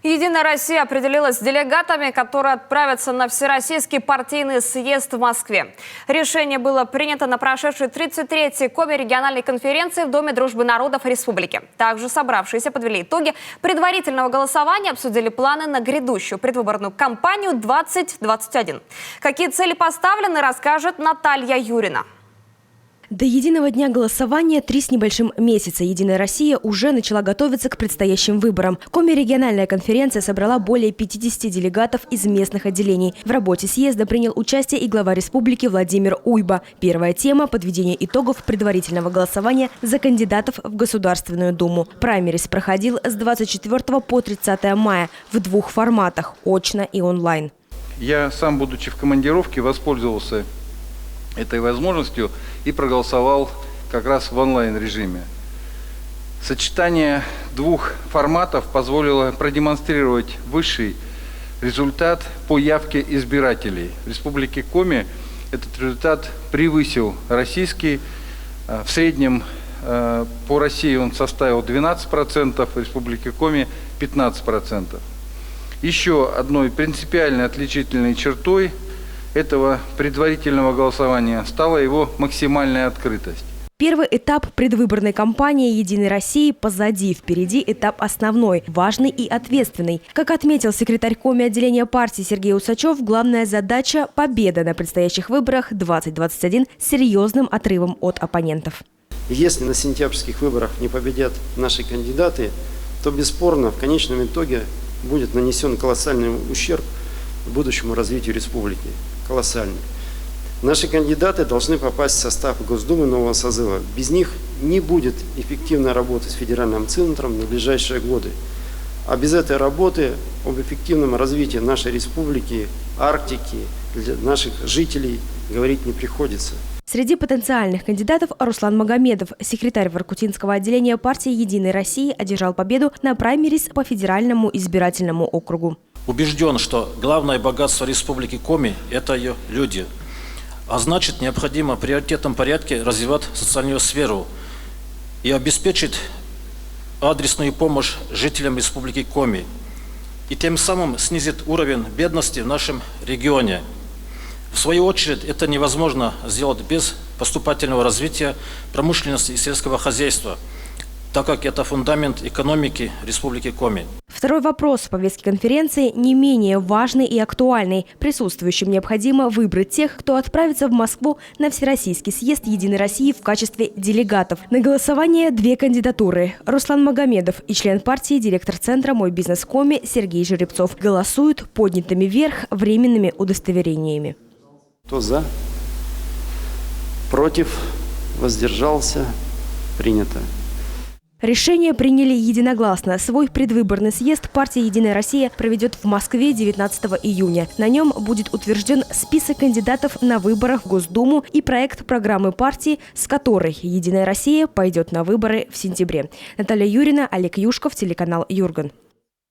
Единая Россия определилась с делегатами, которые отправятся на Всероссийский партийный съезд в Москве. Решение было принято на прошедшей 33-й Коми региональной конференции в Доме дружбы народов Республики. Также собравшиеся подвели итоги предварительного голосования, обсудили планы на грядущую предвыборную кампанию 2021. Какие цели поставлены, расскажет Наталья Юрина. До единого дня голосования 3 с небольшим месяца «Единая Россия» уже начала готовиться к предстоящим выборам. Коми-региональная конференция собрала более 50 делегатов из местных отделений. В работе съезда принял участие и глава республики Владимир Уйба. Первая тема – подведение итогов предварительного голосования за кандидатов в Государственную Думу. Праймерис проходил с 24 по 30 мая в 2 форматах – очно и онлайн. Я сам, будучи в командировке, воспользовался этой возможностью и проголосовал как раз в онлайн-режиме. Сочетание 2 форматов позволило продемонстрировать высший результат по явке избирателей. В Республике Коми этот результат превысил российский. В среднем по России он составил 12%, в Республике Коми 15%. Еще одной принципиальной отличительной чертой этого предварительного голосования стала его максимальная открытость. Первый этап предвыборной кампании «Единой России» позади. Впереди этап основной, важный и ответственный. Как отметил секретарь Коми отделения партии Сергей Усачев, главная задача – победа на предстоящих выборах 2021 с серьезным отрывом от оппонентов. Если на сентябрьских выборах не победят наши кандидаты, то бесспорно в конечном итоге будет нанесен колоссальный ущерб будущему развитию республики. Колоссальный. Наши кандидаты должны попасть в состав Госдумы нового созыва. Без них не будет эффективной работы с федеральным центром на ближайшие годы. А без этой работы об эффективном развитии нашей республики, Арктики, для наших жителей говорить не приходится. Среди потенциальных кандидатов Руслан Магомедов, секретарь Воркутинского отделения партии «Единой России», одержал победу на праймерис по федеральному избирательному округу. Убежден, что главное богатство Республики Коми – это ее люди. А значит, необходимо в приоритетном порядке развивать социальную сферу и обеспечить адресную помощь жителям Республики Коми. И тем самым снизить уровень бедности в нашем регионе. В свою очередь, это невозможно сделать без поступательного развития промышленности и сельского хозяйства, так как это фундамент экономики Республики Коми. Второй вопрос в повестке конференции не менее важный и актуальный. Присутствующим необходимо выбрать тех, кто отправится в Москву на Всероссийский съезд «Единой России» в качестве делегатов. На голосование 2 кандидатуры. Руслан Магомедов и член партии, директор центра «Мой бизнес Коми» Сергей Жеребцов голосуют поднятыми вверх временными удостоверениями. Кто за? Против? Воздержался? Принято. Решение приняли единогласно. Свой предвыборный съезд партия «Единая Россия» проведет в Москве 19 июня. На нем будет утвержден список кандидатов на выборах в Госдуму и проект программы партии, с которой «Единая Россия» пойдет на выборы в сентябре. Наталья Юрина, Олег Юшков, телеканал Юрган.